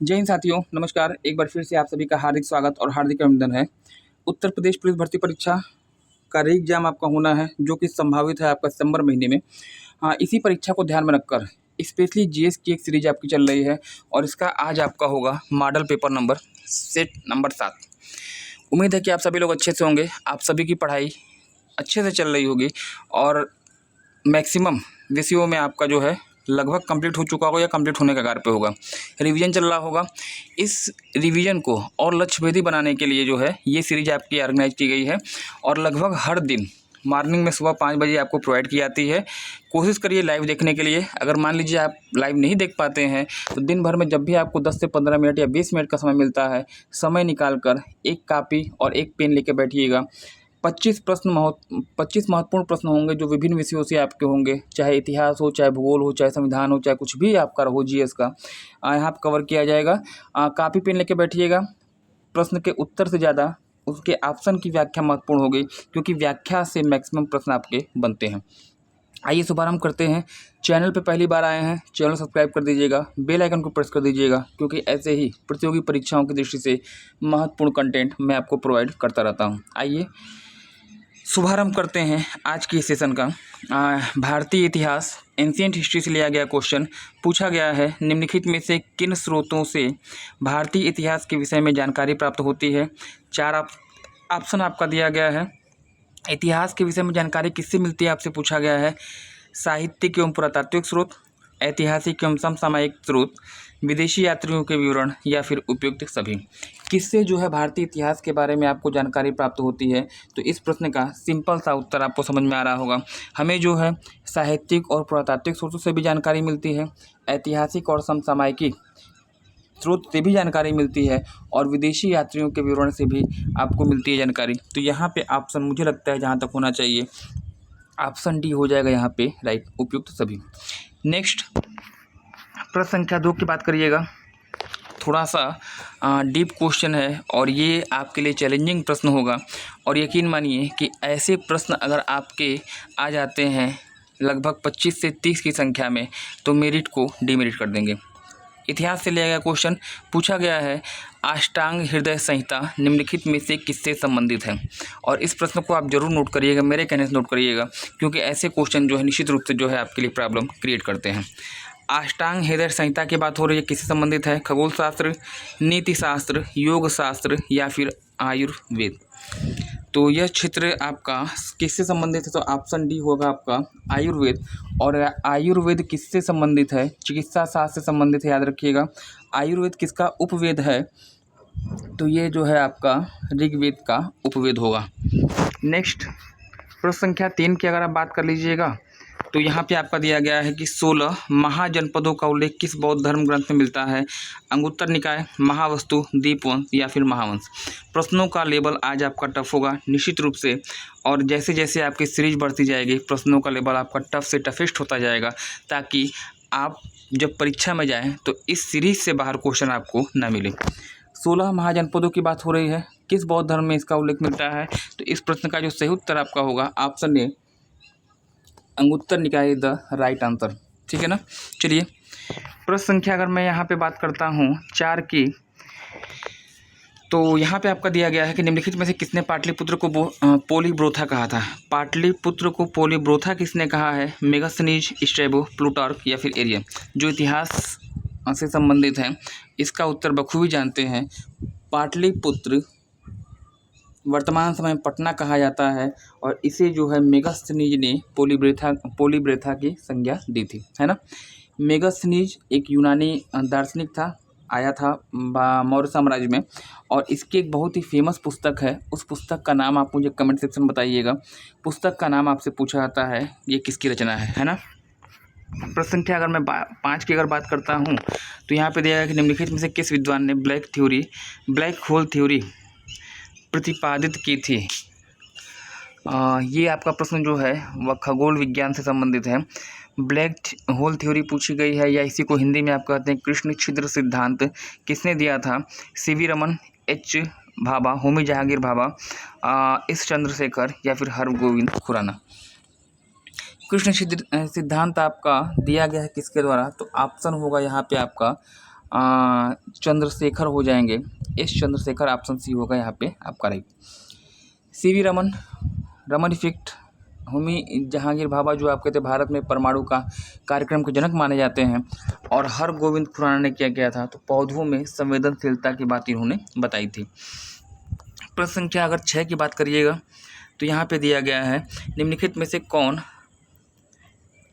जय हिंद साथियों, नमस्कार। एक बार फिर से आप सभी का हार्दिक स्वागत और हार्दिक अभिनंदन है। उत्तर प्रदेश पुलिस भर्ती परीक्षा का री एग्जाम आपका होना है, जो कि संभावित है आपका सितंबर महीने में। हाँ, इसी परीक्षा को ध्यान में रखकर स्पेशली जीएस की एक सीरीज आपकी चल रही है और इसका आज आपका होगा model paper number set number 7। उम्मीद है कि आप सभी लोग अच्छे से होंगे, आप सभी की पढ़ाई अच्छे से चल रही होगी और मैक्सिमम विषयों में आपका जो है लगभग कंप्लीट हो चुका होगा या कंप्लीट होने के कगार पे होगा। रिवीजन चल रहा होगा। इस रिवीजन को और लक्ष्यभेदी बनाने के लिए जो है ये सीरीज आपकी ऑर्गेनाइज की गई है और लगभग हर दिन मॉर्निंग में सुबह 5 बजे आपको प्रोवाइड की जाती है। कोशिश करिए लाइव देखने के लिए। अगर मान लीजिए आप लाइव नहीं देख पाते हैं तो दिन भर में जब भी आपको 10 से 15 मिनट या 20 मिनट का समय मिलता है, समय निकाल कर एक कापी और एक पेन लेके बैठिएगा। 25 महत्वपूर्ण प्रश्न होंगे जो विभिन्न विषयों से आपके होंगे, चाहे इतिहास हो, चाहे भूगोल हो, चाहे संविधान हो, चाहे कुछ भी आपका हो जीएस का यहाँ पर कवर किया जाएगा। कापी पेन लेके बैठिएगा। प्रश्न के उत्तर से ज़्यादा उसके ऑप्शन की व्याख्या महत्वपूर्ण होगी, क्योंकि व्याख्या से मैक्सिमम प्रश्न आपके बनते हैं। आइए शुभारंभ करते हैं। चैनल पे पहली बार आए हैं, चैनल सब्सक्राइब कर दीजिएगा, बेल आइकन को प्रेस कर दीजिएगा, क्योंकि ऐसे ही प्रतियोगी परीक्षाओं की दृष्टि से महत्वपूर्ण कंटेंट मैं आपको प्रोवाइड करता रहता हूँ। आइए शुभारंभ करते हैं आज की सेशन का। भारतीय इतिहास एंशिएंट हिस्ट्री से लिया गया क्वेश्चन पूछा गया है, निम्नलिखित में से किन स्रोतों से भारतीय इतिहास के विषय में जानकारी प्राप्त होती है। 4 ऑप्शन आपका दिया गया है। इतिहास के विषय में जानकारी किससे मिलती है आपसे पूछा गया है। साहित्यिक एवं पुरातात्विक स्रोत, ऐतिहासिक एवं समसामयिक स्रोत, विदेशी यात्रियों के विवरण या फिर उपयुक्त सभी। किससे जो है भारतीय इतिहास के बारे में आपको जानकारी प्राप्त होती है, तो इस प्रश्न का सिंपल सा उत्तर आपको समझ में आ रहा होगा। हमें जो है साहित्यिक और पुरातात्विक स्रोतों से भी जानकारी मिलती है, ऐतिहासिक और समसामयिकी स्रोत से भी जानकारी मिलती है और विदेशी यात्रियों के विवरण से भी आपको मिलती है जानकारी। तो यहाँ पे ऑप्शन मुझे लगता है जहाँ तक होना चाहिए ऑप्शन डी हो जाएगा यहाँ पे राइट, उपयुक्त सभी। नेक्स्ट प्रश्न संख्या 2 की बात करिएगा। थोड़ा सा डीप क्वेश्चन है और ये आपके लिए चैलेंजिंग प्रश्न होगा और यकीन मानिए कि ऐसे प्रश्न अगर आपके आ जाते हैं लगभग 25 से 30 की संख्या में तो मेरिट को डिमेरिट कर देंगे। इतिहास से लिया गया क्वेश्चन पूछा गया है, अष्टांग हृदय संहिता निम्नलिखित में से किससे संबंधित है। और इस प्रश्न को आप जरूर नोट करिएगा, मेरे कहने से नोट करिएगा, क्योंकि ऐसे क्वेश्चन जो है निश्चित रूप से जो है आपके लिए प्रॉब्लम क्रिएट करते हैं। अष्टांग हृदय संहिता की बात हो रही है, किससे संबंधित है। खगोल शास्त्र, नीति शास्त्र, योग शास्त्र या फिर आयुर्वेद। तो यह क्षेत्र आपका किससे संबंधित है, तो ऑप्शन डी होगा आपका आयुर्वेद। और आयुर्वेद किससे संबंधित है, चिकित्सा शास्त्र से संबंधित है, याद रखिएगा। आयुर्वेद किसका उपवेद है, तो ये जो है आपका ऋग्वेद का उपवेद होगा। नेक्स्ट प्रश्न संख्या 3 की अगर आप बात कर लीजिएगा तो यहाँ पे आपका दिया गया है कि 16 महाजनपदों का उल्लेख किस बौद्ध धर्म ग्रंथ में मिलता है। अंगुत्तर निकाय, महावस्तु, दीपवंश या फिर महावंश। प्रश्नों का लेवल आज आपका टफ होगा निश्चित रूप से, और जैसे जैसे आपकी सीरीज बढ़ती जाएगी प्रश्नों का लेवल आपका टफ से टफेस्ट होता जाएगा, ताकि आप जब परीक्षा में जाएँ तो इस सीरीज से बाहर क्वेश्चन आपको न मिले। 16 महाजनपदों की बात हो रही है, किस बौद्ध धर्म में इसका उल्लेख मिलता है, तो इस प्रश्न का जो सही उत्तर आपका होगा ऑप्शन ए अंगुत्तर निकाय द राइट आंसर। ठीक है ना। चलिए प्रश्न संख्या अगर मैं यहाँ पे बात करता हूँ 4 की, तो यहाँ पे आपका दिया गया है कि निम्नलिखित में से किसने पाटलिपुत्र को पोलीब्रोथा कहा था। पाटलिपुत्र को पोलीब्रोथा किसने कहा है। मेगास्थनीज, स्ट्रैबो, प्लूटार्क या फिर एरियन। जो इतिहास से संबंधित है इसका उत्तर बखूबी जानते हैं। पाटलिपुत्र वर्तमान समय में पटना कहा जाता है और इसे जो है मेगास्थनीज ने पोलीब्रेथा की संज्ञा दी थी, है ना। मेगास्थनीज एक यूनानी दार्शनिक था, आया था मौर्य साम्राज्य में, और इसकी एक बहुत ही फेमस पुस्तक है। उस पुस्तक का नाम आप मुझे कमेंट सेक्शन में बताइएगा। पुस्तक का नाम आपसे पूछा जाता है, ये किसकी रचना है ना। प्रश्न संख्या अगर मैं 5 की अगर बात करता हूँ तो यहाँ पे दिया है कि निम्नलिखित में से किस विद्वान ने ब्लैक होल थ्योरी प्रतिपादित की थी। ये आपका प्रश्न जो है वह खगोल विज्ञान से संबंधित है। ब्लैक होल थ्योरी पूछी गई है, या इसी को हिंदी में आप कहते हैं कृष्ण छिद्र सिद्धांत, किसने दिया था। CV Raman, H Bhabha, Homi Jahangir Bhabha, S Chandrashekhar या फिर हरगोविंद खुराना। कृष्ण छिद्र सिद्धांत आपका दिया गया है किसके द्वारा, तो ऑप्शन होगा यहाँ पे आपका चंद्रशेखर हो जाएंगे। एस चंद्रशेखर, ऑप्शन सी होगा यहाँ पे आपका right. CV Raman, Raman effect, Homi Jahangir Bhabha जो आप कहते हैं भारत में परमाणु का कार्यक्रम के जनक माने जाते हैं। और हर गोविंद खुराना ने क्या किया था, तो पौधों में संवेदनशीलता की बात इन्होंने बताई थी। प्रश्न संख्या अगर 6 की बात करिएगा तो यहाँ पे दिया गया है, निम्नलिखित में से कौन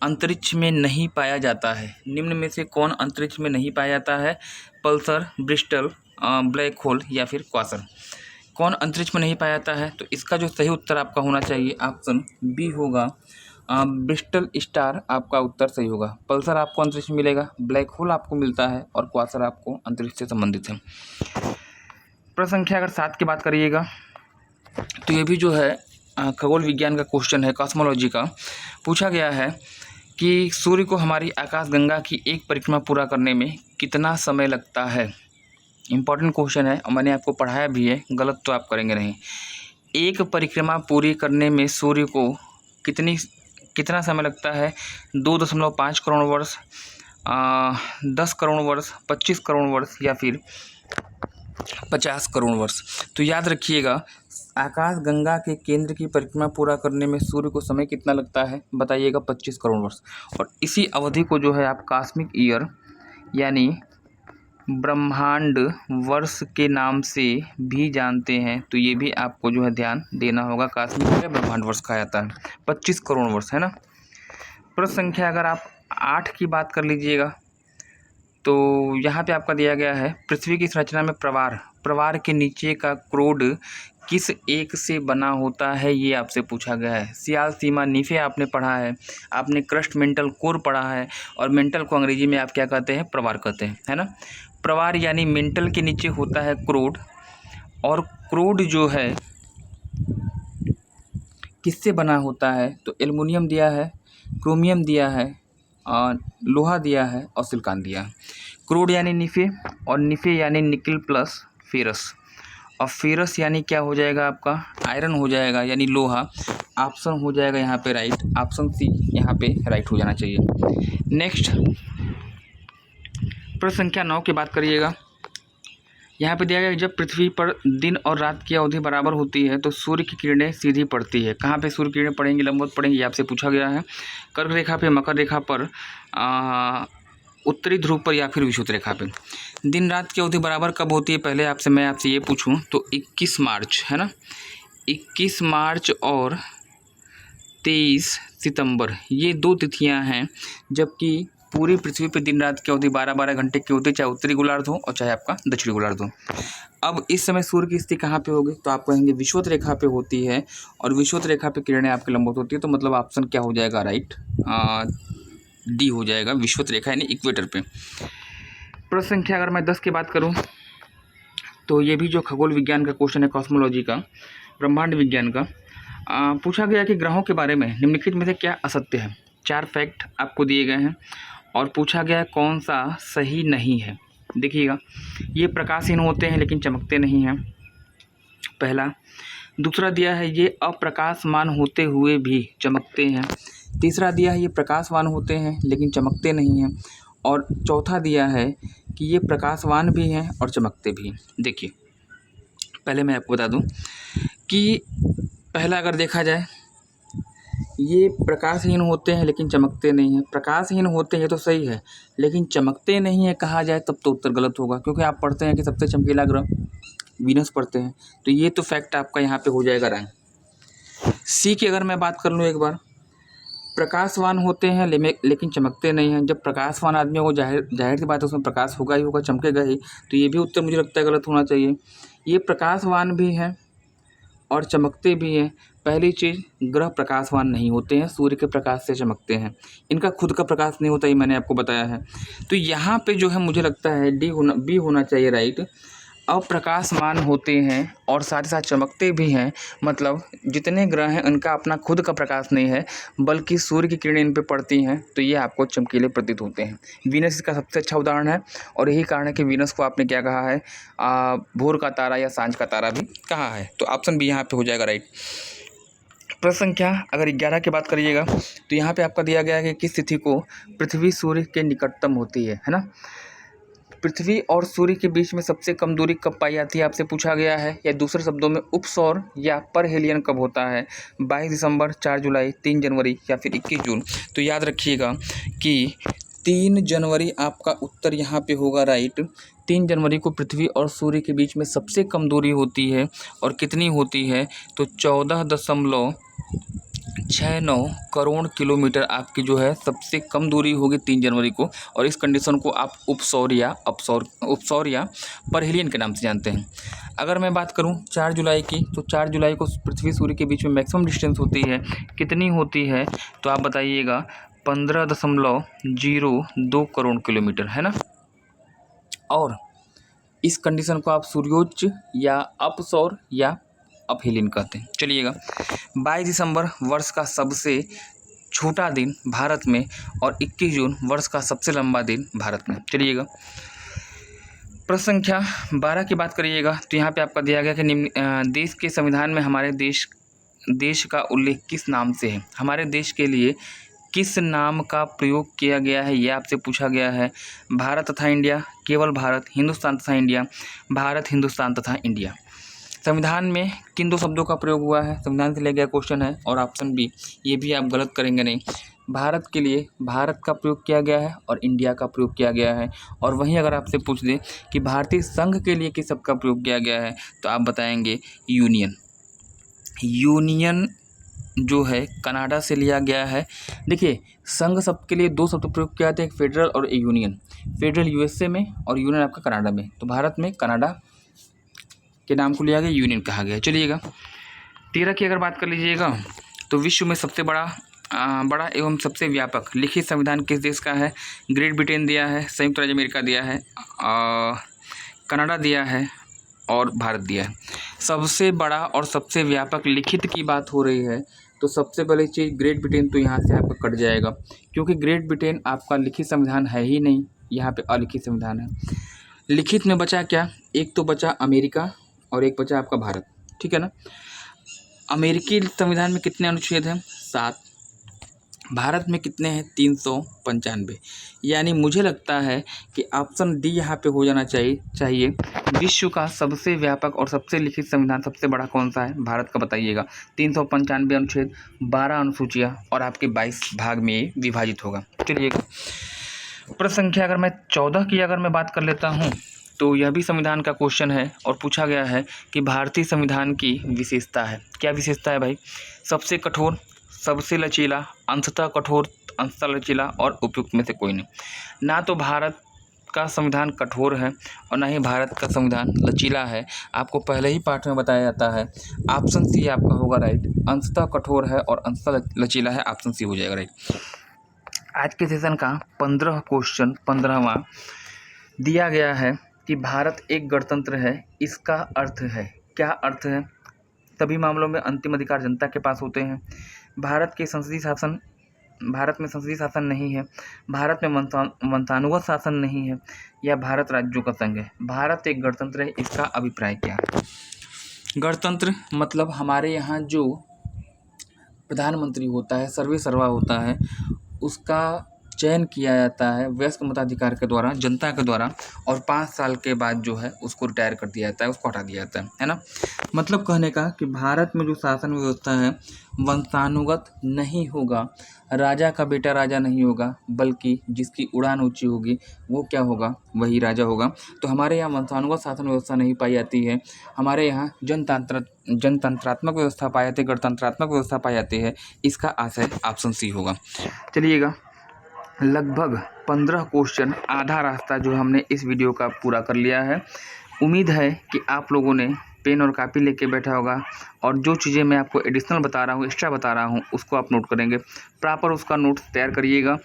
अंतरिक्ष में नहीं पाया जाता है। निम्न में से कौन अंतरिक्ष में नहीं पाया जाता है? पल्सर, ब्रिस्टल, ब्लैक होल या फिर क्वासर। कौन अंतरिक्ष में नहीं पाया जाता है? तो इसका जो सही उत्तर आपका होना चाहिए ऑप्शन बी होगा, ब्रिस्टल स्टार आपका उत्तर सही होगा। पल्सर आपको अंतरिक्ष में मिलेगा, ब्लैक होल आपको मिलता है और क्वासर आपको अंतरिक्ष से संबंधित है। प्रश्न संख्या अगर 7 की बात करिएगा तो ये भी जो है खगोल विज्ञान का क्वेश्चन है, कॉस्मोलॉजी का। पूछा गया है कि सूर्य को हमारी आकाशगंगा की एक परिक्रमा पूरा करने में कितना समय लगता है। इम्पॉर्टेंट क्वेश्चन है और मैंने आपको पढ़ाया भी है, गलत तो आप करेंगे नहीं। एक परिक्रमा पूरी करने में सूर्य को कितना समय लगता है? 2.5 करोड़ वर्ष, 10 करोड़ वर्ष, 25 करोड़ वर्ष या फिर 50 करोड़ वर्ष। तो याद रखिएगा, आकाशगंगा के केंद्र की परिक्रमा पूरा करने में सूर्य को समय कितना लगता है? बताइएगा 25 करोड़ वर्ष। और इसी अवधि को जो है आप कॉस्मिक ईयर यानी ब्रह्मांड वर्ष के नाम से भी जानते हैं। तो ये भी आपको जो है ध्यान देना होगा, कॉस्मिक ईयर ब्रह्मांड वर्ष कहा जाता है, 25 करोड़ वर्ष, है ना। प्रश्न संख्या अगर आप 8 की बात कर लीजिएगा तो यहाँ पे आपका दिया गया है, पृथ्वी की संरचना में प्रवार के नीचे का क्रोड किस एक से बना होता है, ये आपसे पूछा गया है। सियाल, सीमा, नीफे आपने पढ़ा है, आपने क्रस्ट, मेंटल, कोर पढ़ा है और मेंटल को अंग्रेजी में आप क्या कहते हैं? प्रवार कहते हैं, है ना। प्रवार यानी मेंटल के नीचे होता है क्रोड, और क्रोड जो है किससे बना होता है? तो एल्युमिनियम दिया है, क्रोमियम दिया है, लोहा दिया है और सिलिकॉन दिया है। क्रोड यानी निफे और निफे यानी निकल प्लस फेरस, और फेरस यानी क्या हो जाएगा आपका? आयरन हो जाएगा यानी लोहा। ऑप्शन हो जाएगा यहाँ पे राइट, ऑप्शन सी यहाँ पे राइट हो जाना चाहिए। नेक्स्ट प्रश्न संख्या 9 की बात करिएगा। यहाँ पे दिया गया जब पृथ्वी पर दिन और रात की अवधि बराबर होती है तो सूर्य की किरणें सीधी पड़ती है। कहाँ पे सूर्य किरणें पड़ेंगी? लंबवत पड़ेंगी, आपसे पूछा गया है। कर्क रेखा पे, मकर रेखा पर, उत्तरी ध्रुव पर या फिर विषुवत रेखा पे। दिन रात की अवधि बराबर कब होती है? पहले मैं आपसे ये पूछूं तो 21 मार्च, है ना। 21 मार्च और 23 सितंबर ये 2 तिथियां हैं जबकि पूरी पृथ्वी पे दिन रात की अवधि 12-12 घंटे की होती है, चाहे उत्तरी गोलार्ध हो और चाहे आपका दक्षिणी गोलार्ध हो। अब इस समय सूर्य की स्थिति कहाँ पे होगी? तो आप कहेंगे विषुवत रेखा पे होती है, और विषुवत रेखा पे किरणें आपकी लंबवत होती है। तो मतलब ऑप्शन क्या हो जाएगा राइट? डी हो जाएगा, विषुवत रेखा यानी इक्वेटर पे। प्रश्न संख्या अगर मैं 10 की बात करूं तो ये भी जो खगोल विज्ञान का क्वेश्चन है, कॉस्मोलॉजी का, ब्रह्मांड विज्ञान का, पूछा गया कि ग्रहों के बारे में निम्नलिखित में से क्या असत्य है। 4 फैक्ट आपको दिए गए हैं और पूछा गया है कौन सा सही नहीं है। देखिएगा, ये प्रकाशहीन होते हैं लेकिन चमकते नहीं हैं, पहला। दूसरा दिया है ये अप्रकाशमान होते हुए भी चमकते हैं। तीसरा दिया है ये प्रकाशवान होते हैं लेकिन चमकते नहीं हैं। और चौथा दिया है कि ये प्रकाशवान भी हैं और चमकते भी हैं। देखिए, पहले मैं आपको बता दूं कि पहला अगर देखा जाए, ये प्रकाशहीन होते हैं लेकिन चमकते नहीं हैं। प्रकाशहीन होते हैं तो सही है, लेकिन चमकते नहीं है कहा जाए तब तो उत्तर गलत होगा, क्योंकि आप पढ़ते हैं कि सबसे चमकीला ग्रह वीनस पढ़ते हैं। तो ये तो फैक्ट आपका यहाँ पे हो जाएगा रैंक। सी की अगर मैं बात कर लूँ एक बार, प्रकाशवान होते हैं लेकिन चमकते नहीं हैं। जब प्रकाशवान आदमी हो, जाहिर सी बात है उसमें प्रकाश होगा ही होगा, चमकेगा ही। तो ये भी उत्तर मुझे लगता है गलत होना चाहिए। ये प्रकाशवान भी हैं और चमकते भी हैं। पहली चीज़, ग्रह प्रकाशवान नहीं होते हैं, सूर्य के प्रकाश से चमकते हैं, इनका खुद का प्रकाश नहीं होता, ये मैंने आपको बताया है। तो यहाँ पे जो है मुझे लगता है बी होना चाहिए राइट। अप्रकाशमान होते हैं और साथ ही साथ चमकते भी हैं, मतलब जितने ग्रह हैं उनका अपना खुद का प्रकाश नहीं है बल्कि सूर्य की किरणें इन पे पड़ती हैं, तो ये आपको चमकीले प्रतीत होते हैं। वीनस इसका सबसे अच्छा उदाहरण है और यही कारण है कि वीनस को आपने क्या कहा है, भोर का तारा या सांझ का तारा भी कहा है। तो ऑप्शन बी यहाँ पे हो जाएगा राइट। प्रश्न संख्या अगर 11 की बात करिएगा तो यहाँ पे आपका दिया गया है कि किस तिथि को पृथ्वी सूर्य के निकटतम होती है ना। पृथ्वी और सूर्य के बीच में सबसे कम दूरी कब पाई जाती है आपसे पूछा गया है, या दूसरे शब्दों में उपसौर या परहेलियन कब होता है, 22 दिसंबर, 4 जुलाई, 3 जनवरी या फिर 21 जून। तो याद रखिएगा कि 3 जनवरी आपका उत्तर यहाँ पे होगा राइट। 3 जनवरी को पृथ्वी और सूर्य के बीच में सबसे कम दूरी होती है, और कितनी होती है तो 14.69 करोड़ किलोमीटर आपकी जो है सबसे कम दूरी होगी 3 जनवरी को। और इस कंडीशन को आप उपसौर या परहेलियन के नाम से जानते हैं। अगर मैं बात करूं 4 जुलाई की, तो 4 जुलाई को पृथ्वी सूर्य के बीच में मैक्सिमम डिस्टेंस होती है, कितनी होती है तो आप बताइएगा 15.02 करोड़ किलोमीटर, है ना। और इस कंडीशन को आप सूर्योच्च या अपसौर या अपहेलियन कहते हैं। चलिएगा, 22 दिसंबर वर्ष का सबसे छोटा दिन भारत में, और 21 जून वर्ष का सबसे लंबा दिन भारत में। चलिएगा, प्रश्न संख्या 12 की बात करिएगा, तो यहाँ पे आपका दिया गया कि निम्न देश के संविधान में हमारे देश का उल्लेख किस नाम से है। हमारे देश के लिए किस नाम का प्रयोग किया गया है, यह आपसे पूछा गया है। भारत तथा इंडिया, केवल भारत, हिंदुस्तान तथा इंडिया, भारत, हिंदुस्तान तथा इंडिया। संविधान में किन 2 शब्दों का प्रयोग हुआ है, संविधान से लिया गया क्वेश्चन है। और ऑप्शन बी, ये भी आप गलत करेंगे नहीं। भारत के लिए भारत का प्रयोग किया गया है और इंडिया का प्रयोग किया गया है। और वहीं अगर आपसे पूछ दें कि भारतीय संघ के लिए किस शब्द का प्रयोग किया गया है, तो आप बताएंगे यूनियन। यूनियन जो है कनाडा से लिया गया है। देखिए, संघ शब्द के लिए 2 शब्द प्रयोग किया जाते हैं, एक फेडरल और एक यूनियन। फेडरल यूएसए में और यूनियन आपका कनाडा में। तो भारत में कनाडा के नाम को लिया गया, यूनियन कहा गया। चलिएगा, 13 की अगर बात कर लीजिएगा, तो विश्व में सबसे बड़ा एवं सबसे व्यापक लिखित संविधान किस देश का है। ग्रेट ब्रिटेन दिया है, संयुक्त राज्य अमेरिका दिया है, कनाडा दिया है और भारत दिया है। सबसे बड़ा और सबसे व्यापक लिखित की बात हो रही है, तो सबसे पहले चीज़ ग्रेट ब्रिटेन, तो यहाँ से आपका कट जाएगा, क्योंकि ग्रेट ब्रिटेन आपका लिखित संविधान है ही नहीं, यहाँ पे अलिखित संविधान है। लिखित में बचा क्या, एक तो बचा अमेरिका और एक बचा आपका भारत, ठीक है ना। अमेरिकी संविधान में कितने अनुच्छेद हैं, 7। भारत में कितने हैं, 395। यानी मुझे लगता है कि ऑप्शन डी यहाँ पे हो जाना चाहिए। विश्व का सबसे व्यापक और सबसे लिखित संविधान सबसे बड़ा कौन सा है, भारत का बताइएगा। 395 अनुच्छेद, 12 अनुसूचियाँ और आपके 22 भाग में विभाजित होगा। चलिएगा, प्रश्न संख्या अगर मैं 14 की अगर मैं बात कर लेता हूँ, तो यह भी संविधान का क्वेश्चन है और पूछा गया है कि भारतीय संविधान की विशेषता है। क्या विशेषता है भाई, सबसे कठोर, सबसे लचीला, अंशतः कठोर, अंशतः लचीला और उपयुक्त में से कोई नहीं। ना तो भारत का संविधान कठोर है और ना ही भारत का संविधान लचीला है। आपको पहले ही पाठ में बताया जाता है। ऑप्शन सी आपका होगा राइट, अंशतः कठोर है और अंशतः लचीला है, ऑप्शन सी हो जाएगा राइट। आज के सेशन का 15 क्वेश्चन 15वां दिया गया है कि भारत एक गणतंत्र है, इसका अर्थ है, क्या अर्थ है। सभी मामलों में अंतिम अधिकार जनता के पास होते हैं। भारत में संसदीय शासन नहीं है। भारत में वंशानुगत शासन नहीं है, या भारत राज्यों का संघ है। भारत एक गणतंत्र है, इसका अभिप्राय क्या है। गणतंत्र मतलब हमारे यहाँ जो प्रधानमंत्री होता है, सर्वे सर्वा होता है, उसका चयन किया जाता है वयस्क मताधिकार के द्वारा, जनता के द्वारा, और 5 साल के बाद जो है उसको रिटायर कर दिया जाता है, उसको हटा दिया जाता है ना। मतलब कहने का कि भारत में जो शासन व्यवस्था है वंशानुगत नहीं होगा, राजा का बेटा राजा नहीं होगा, बल्कि जिसकी उड़ान ऊंची होगी वो क्या होगा, वही राजा होगा। तो हमारे यहाँ वंशानुगत शासन व्यवस्था नहीं पाई जाती है, हमारे यहाँ जनतंत्रात्मक व्यवस्था पाई जाती है, गणतंत्रात्मक व्यवस्था पाई जाती है। इसका आशय ऑप्शन सी होगा। चलिएगा, लगभग 15 क्वेश्चन, आधा रास्ता जो हमने इस वीडियो का पूरा कर लिया है। उम्मीद है कि आप लोगों ने पेन और कापी लेके बैठा होगा, और जो चीज़ें मैं आपको एडिशनल बता रहा हूँ, एक्स्ट्रा बता रहा हूँ, उसको आप नोट करेंगे। प्रॉपर उसका नोट्स तैयार करिएगा।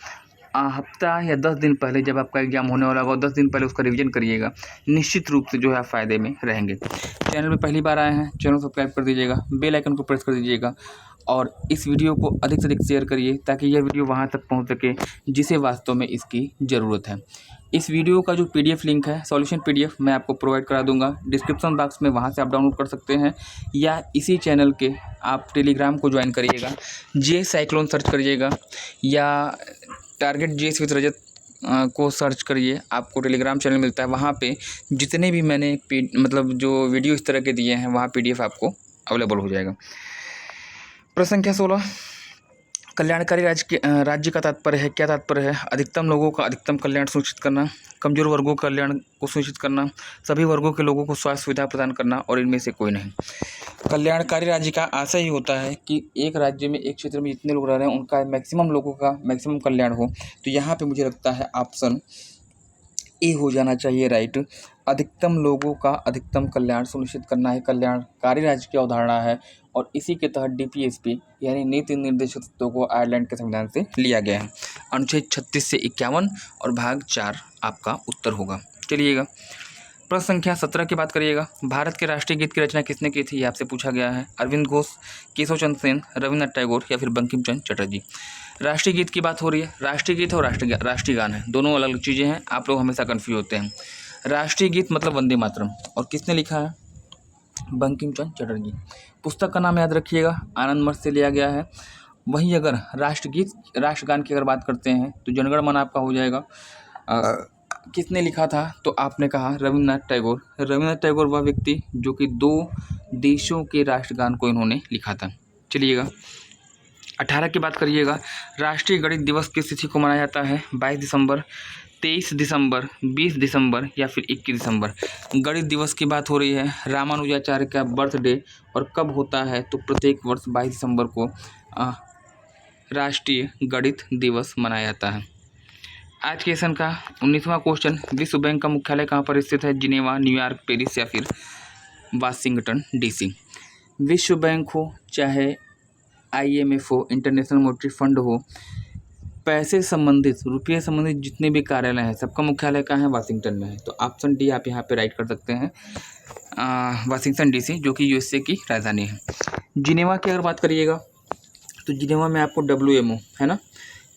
हफ्ता या 10 दिन पहले जब आपका एग्जाम होने वाला होगा, 10 दिन पहले उसका रिवीजन करिएगा। निश्चित रूप से जो है आप फ़ायदे में रहेंगे। चैनल में पहली बार आए हैं, चैनल सब्सक्राइब कर दीजिएगा, बेल आइकन को प्रेस कर दीजिएगा, और इस वीडियो को अधिक से अधिक शेयर करिए ताकि यह वीडियो वहां तक पहुंच सके जिसे वास्तव में इसकी ज़रूरत है। इस वीडियो का जो PDF लिंक है, सॉल्यूशन PDF, मैं आपको प्रोवाइड करा दूंगा डिस्क्रिप्शन बॉक्स में, वहां से आप डाउनलोड कर सकते हैं, या इसी चैनल के आप टेलीग्राम को ज्वाइन करिएगा, जे साइक्लोन सर्च करिएगा, या टारगेट GS विद रजत को सर्च करिए, आपको टेलीग्राम चैनल मिलता है, वहाँ पे जितने भी मैंने मतलब जो वीडियो इस तरह के दिए हैं वहाँ PDF आपको अवेलेबल हो जाएगा। प्रश्न संख्या 16, कल्याणकारी राज्य का तात्पर्य है, क्या तात्पर्य है? अधिकतम लोगों का अधिकतम कल्याण सुनिश्चित करना, कमजोर वर्गों का कल्याण को सुनिश्चित करना, सभी वर्गों के लोगों को स्वास्थ्य सुविधा प्रदान करना, और इनमें से कोई नहीं। कल्याणकारी राज्य का आशय ही होता है कि एक राज्य में, एक क्षेत्र में जितने लोग रह रहे हैं उनका मैक्सिमम लोगों का मैक्सिमम कल्याण हो। तो यहाँ पे मुझे लगता है ऑप्शन ए हो जाना चाहिए राइट। अधिकतम लोगों का अधिकतम कल्याण सुनिश्चित करना है, कल्याणकारी राज्य की अवधारणा है, और इसी के तहत DPSP यानी नीति निर्देशक तत्वों को आयरलैंड के संविधान से लिया गया है। अनुच्छेद 36 से 51 और भाग 4 आपका उत्तर होगा। चलिएगा प्रश्न संख्या 17 की बात करिएगा। भारत के राष्ट्रीय गीत की रचना किसने की थी, ये आपसे पूछा गया है। अरविंद घोष, केशव चंद्र सेन, रविन्द्रनाथ टैगोर या फिर बंकिम चंद्र चटर्जी। राष्ट्रीय गीत की बात हो रही है। राष्ट्रीय गीत और राष्ट्रीय गान है, दोनों अलग अलग चीज़ें हैं, आप लोग हमेशा कन्फ्यूज होते हैं। राष्ट्रीय गीत मतलब वंदे मातरम, और किसने लिखा है? बंकिम चंद्र चटर्जी। पुस्तक का नाम याद रखिएगा, आनंद मठ से लिया गया है। वहीं अगर राष्ट्रगीत राष्ट्रगान की अगर बात करते हैं तो जनगण मन आपका हो जाएगा। किसने लिखा था? तो आपने कहा रविन्द्रनाथ टैगोर। रविन्द्रनाथ टैगोर वह व्यक्ति जो कि 2 देशों के राष्ट्रगान को इन्होंने लिखा था। चलिएगा 18 की बात करिएगा। राष्ट्रीय गणित दिवस किस तिथि को मनाया जाता है? 22 दिसंबर, 23 दिसंबर, 20 दिसंबर या फिर 21 दिसंबर। गणित दिवस की बात हो रही है। रामानुजाचार्य का बर्थडे और कब होता है? तो प्रत्येक वर्ष 22 दिसंबर को राष्ट्रीय गणित दिवस मनाया जाता है। आज के सेशन का 19वां क्वेश्चन, विश्व बैंक का मुख्यालय कहाँ पर स्थित है? जिनेवा, न्यूयॉर्क, पेरिस या फिर वाशिंगटन DC। विश्व बैंक हो चाहे IMF हो, इंटरनेशनल मॉनेटरी फंड हो, पैसे संबंधित, रुपये संबंधित जितने भी कार्यालय हैं सबका मुख्यालय कहाँ है? वाशिंगटन में है। तो ऑप्शन डी आप यहाँ पे राइट कर सकते हैं, वाशिंगटन DC जो कि USA की राजधानी है। जिनेवा की अगर बात करिएगा तो जिनेवा में आपको WMO है ना,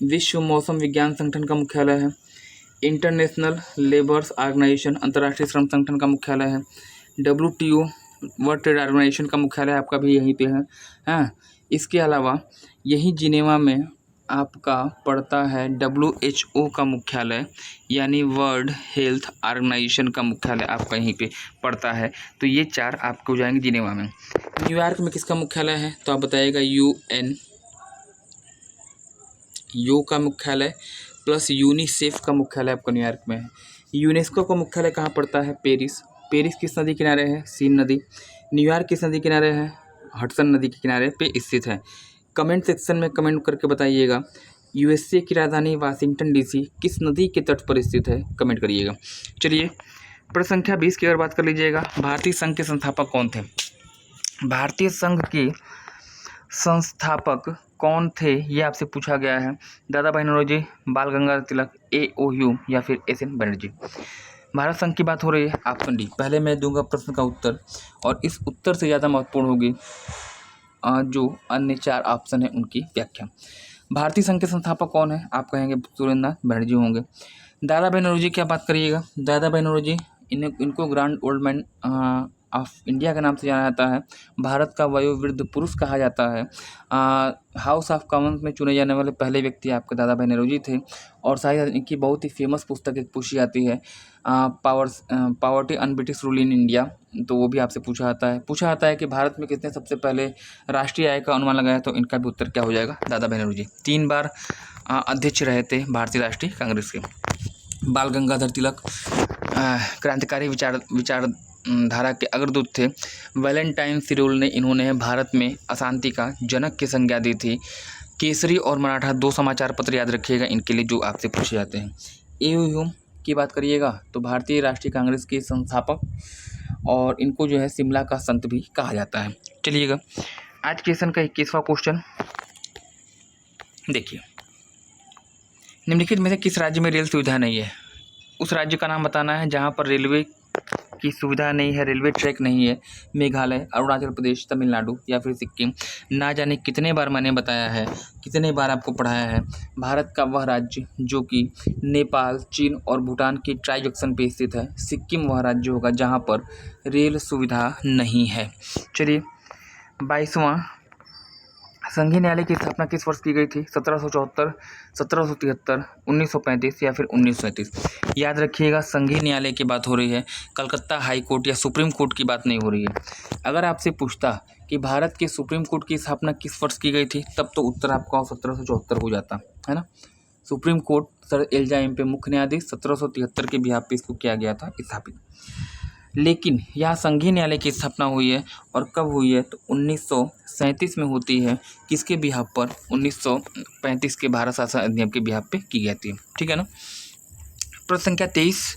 विश्व मौसम विज्ञान संगठन का मुख्यालय है। इंटरनेशनल लेबर्स ऑर्गेनाइजेशन, अंतर्राष्ट्रीय श्रम संगठन का मुख्यालय है। WTO, वर्ल्ड ट्रेड ऑर्गेनाइजेशन का मुख्यालय आपका भी यहीं पे है। हाँ, इसके अलावा यही जिनेवा में आपका पड़ता है WHO का मुख्यालय, यानी वर्ल्ड हेल्थ ऑर्गेनाइजेशन का मुख्यालय आपका यहीं पे पड़ता है। तो ये 4 आपके हो जाएंगे जिनेवा में। न्यूयॉर्क में किसका मुख्यालय है? तो आप बताइएगा UN का मुख्यालय प्लस यूनिसेफ का मुख्यालय आपका न्यूयॉर्क में है। यूनेस्को का मुख्यालय कहाँ पड़ता है? पेरिस। पेरिस किस नदी किनारे है? सीन नदी। न्यूयॉर्क किस नदी किनारे है? हडसन नदी के किनारे पे स्थित है। कमेंट सेक्शन में कमेंट करके बताइएगा USA की राजधानी वाशिंगटन DC किस नदी के तट पर स्थित है? कमेंट करिएगा। चलिए प्रश्न संख्या 20 की अगर बात कर लीजिएगा। भारतीय संघ के संस्थापक कौन थे? भारतीय संघ के संस्थापक कौन थे ये आपसे पूछा गया है। दादा भाई नौरोजी, बाल गंगाधर तिलक, AOU या फिर SN बनर्जी। भारत संघ की बात हो रही है, ऑप्शन डी। पहले मैं दूंगा प्रश्न का उत्तर, और इस उत्तर से ज़्यादा महत्वपूर्ण होगी जो अन्य 4 ऑप्शन है उनकी व्याख्या। भारतीय संघ के संस्थापक कौन है? आप कहेंगे सुरेंद्रनाथ बनर्जी होंगे। दादा भाई नौरोजी की आप बात करिएगा। दादा भाई नौरोजी इनको grand old man of India के नाम से जाना जाता है। भारत का वयोवृद्ध पुरुष कहा जाता है। हाउस ऑफ कॉमन्स में चुने जाने वाले पहले व्यक्ति आपके दादा भाई नौरोजी थे। और शायद इनकी बहुत ही फेमस पुस्तक एक पूछी जाती है, poverty un British rule in India. तो वो भी आपसे पूछा जाता है कि भारत में किसने सबसे पहले राष्ट्रीय आय का अनुमान लगाया? तो इनका भी उत्तर क्या हो जाएगा? दादा भाई नौरोजी। 3 बार अध्यक्ष रहे थे भारतीय राष्ट्रीय कांग्रेस के। बाल गंगाधर तिलक क्रांतिकारी विचारधारा के अग्रदूत थे। वैलेंटाइन सिरोल ने इन्होंने भारत में अशांति का जनक की संज्ञा दी थी। केसरी और मराठा 2 समाचार पत्र याद रखिएगा इनके लिए जो आपसे पूछे जाते हैं। AOU की बात करिएगा तो भारतीय राष्ट्रीय कांग्रेस के संस्थापक, और इनको जो है शिमला का संत भी कहा जाता है। चलिएगा आज के सेशन का 21वां क्वेश्चन देखिए। निम्नलिखित में से किस राज्य में रेल सुविधा नहीं है? उस राज्य का नाम बताना है जहाँ पर रेलवे की सुविधा नहीं है, रेलवे ट्रैक नहीं है। मेघालय, अरुणाचल प्रदेश, तमिलनाडु या फिर सिक्किम। ना जाने कितने बार मैंने बताया है, कितने बार आपको पढ़ाया है। भारत का वह राज्य जो कि नेपाल, चीन और भूटान की ट्राई जंक्शन पे स्थित है। सिक्किम वह राज्य होगा जहाँ पर रेल सुविधा नहीं है। चलिए 22वां संघीय न्यायालय की स्थापना किस वर्ष की गई थी? 1774, 1773, 1935 या फिर 1937। याद रखिएगा, संघीय न्यायालय की बात हो रही है, कलकत्ता हाई कोर्ट या सुप्रीम कोर्ट की बात नहीं हो रही है। अगर आपसे पूछता कि भारत के सुप्रीम कोर्ट की स्थापना किस वर्ष की गई थी, तब तो उत्तर आपका 1774 हो जाता है ना। Supreme court sir Elijah Impey मुख्य न्यायाधीश 1773 के बिहाफ पे इसको किया गया था स्थापित। लेकिन यहाँ संघीय न्यायालय की स्थापना हुई है और कब हुई है? तो 1937 में होती है। किसके बिहाफ पर? 1935 के भारत शासन अधिनियम के बिहाफ पे की गई थी। ठीक है ना। प्रश्न संख्या 23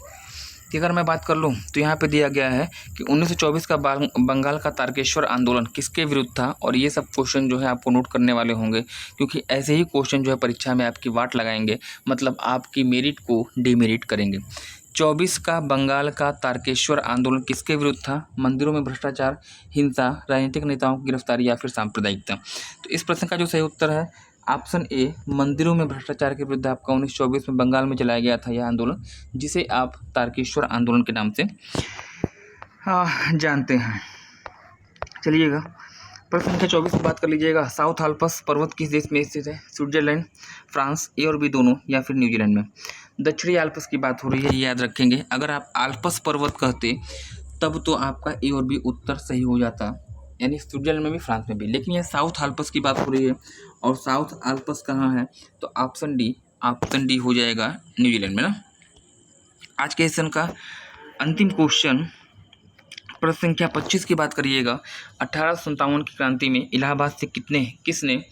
की अगर मैं बात कर लूँ तो यहाँ पे दिया गया है कि 1924 का बंगाल का तारकेश्वर आंदोलन किसके विरुद्ध था? और ये सब क्वेश्चन जो है आपको नोट करने वाले होंगे, क्योंकि ऐसे ही क्वेश्चन जो है परीक्षा में आपकी वाट लगाएंगे, मतलब आपकी मेरिट को डिमेरिट करेंगे। 24 का बंगाल का तारकेश्वर आंदोलन किसके विरुद्ध था? मंदिरों में भ्रष्टाचार, हिंसा, राजनीतिक नेताओं की गिरफ्तारी या फिर सांप्रदायिकता। तो इस प्रश्न का जो सही उत्तर है ऑप्शन ए, मंदिरों में भ्रष्टाचार के विरुद्ध आपका 1924 में बंगाल में चलाया गया था यह आंदोलन, जिसे आप तारकेश्वर आंदोलन के नाम से जानते हैं। चलिएगा प्रश्न संख्या 24 की बात कर लीजिएगा। साउथ आल्प्स पर्वत किस देश में स्थित है? स्विट्जरलैंड, फ्रांस, ए और बी दोनों, या फिर न्यूजीलैंड में। दक्षिणी आल्प्स की बात हो रही है, ये याद रखेंगे। अगर आप आल्प्स पर्वत कहते तब तो आपका ए और बी उत्तर सही हो जाता, यानी स्विट्जरलैंड में भी फ्रांस में भी। लेकिन यह साउथ आल्प्स की बात हो रही है और साउथ आल्प्स कहाँ है? तो ऑप्शन डी हो जाएगा न्यूजीलैंड में ना। आज के सेशन का अंतिम क्वेश्चन प्रश्न संख्या 25 की बात करिएगा। 1857 की क्रांति में इलाहाबाद से किसने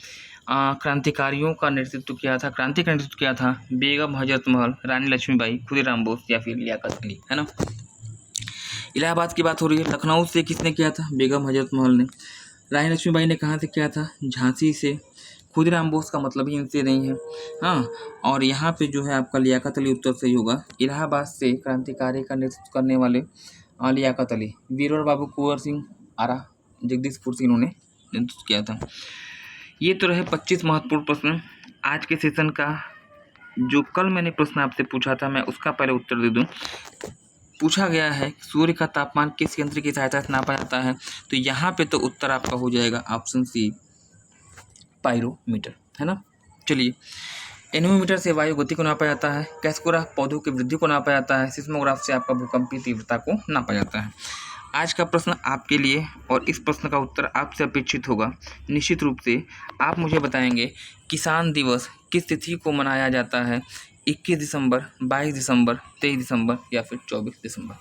क्रांतिकारियों का नेतृत्व किया था? क्रांति का नेतृत्व किया था बेगम हजरत महल, रानी लक्ष्मीबाई, खुदीराम बोस या फिर लियाकत अली, है ना। इलाहाबाद की बात हो रही है। लखनऊ से किसने किया था? बेगम हजरत महल ने। रानी लक्ष्मीबाई ने कहाँ से किया था? झांसी से। खुदीराम बोस का मतलब ही इनसे नहीं है, हाँ। और यहाँ पे जो है आपका लियाकत अली उत्तर सही होगा। इलाहाबाद से क्रांतिकारी का नेतृत्व करने वाले लियाकत अली। वीरवर बाबू कुंवर सिंह आरा, जगदीशपुर से इन्होंने नेतृत्व किया था। ये तो रहे 25 महत्वपूर्ण प्रश्न। आज के सेशन का जो कल मैंने प्रश्न आपसे पूछा था, मैं उसका पहले उत्तर दे दूं। पूछा गया है सूर्य का तापमान किस यंत्र की सहायता से नापा जाता है? तो यहाँ पे तो उत्तर आपका हो जाएगा ऑप्शन सी, पायरोमीटर, है ना। चलिए, एनीमोमीटर से वायु गति को नापा जाता है। कैस्कोग्राफ पौधों की वृद्धि को नापा जाता है। सिस्मोग्राफ से आपका भूकंपीय तीव्रता को नापा जाता है। आज का प्रश्न आपके लिए, और इस प्रश्न का उत्तर आपसे अपेक्षित होगा निश्चित रूप से। आप मुझे बताएंगे किसान दिवस किस तिथि को मनाया जाता है? 21 दिसंबर, 22 दिसंबर, 23 दिसंबर या फिर 24 दिसंबर।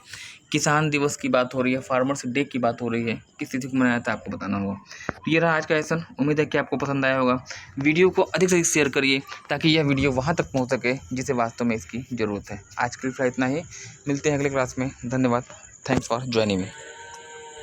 किसान दिवस की बात हो रही है, फार्मर्स डे की बात हो रही है, किस तिथि को मनाया जाता है आपको बताना होगा। तो ये रहा आज का सेशन। उम्मीद है कि आपको पसंद आया होगा। वीडियो को अधिक से अधिक शेयर करिए ताकि यह वीडियो वहाँ तक पहुँच सके जिसे वास्तव में इसकी ज़रूरत है। आज के लिए इतना ही, मिलते हैं अगले क्लास में। धन्यवाद। Thanks for joining me.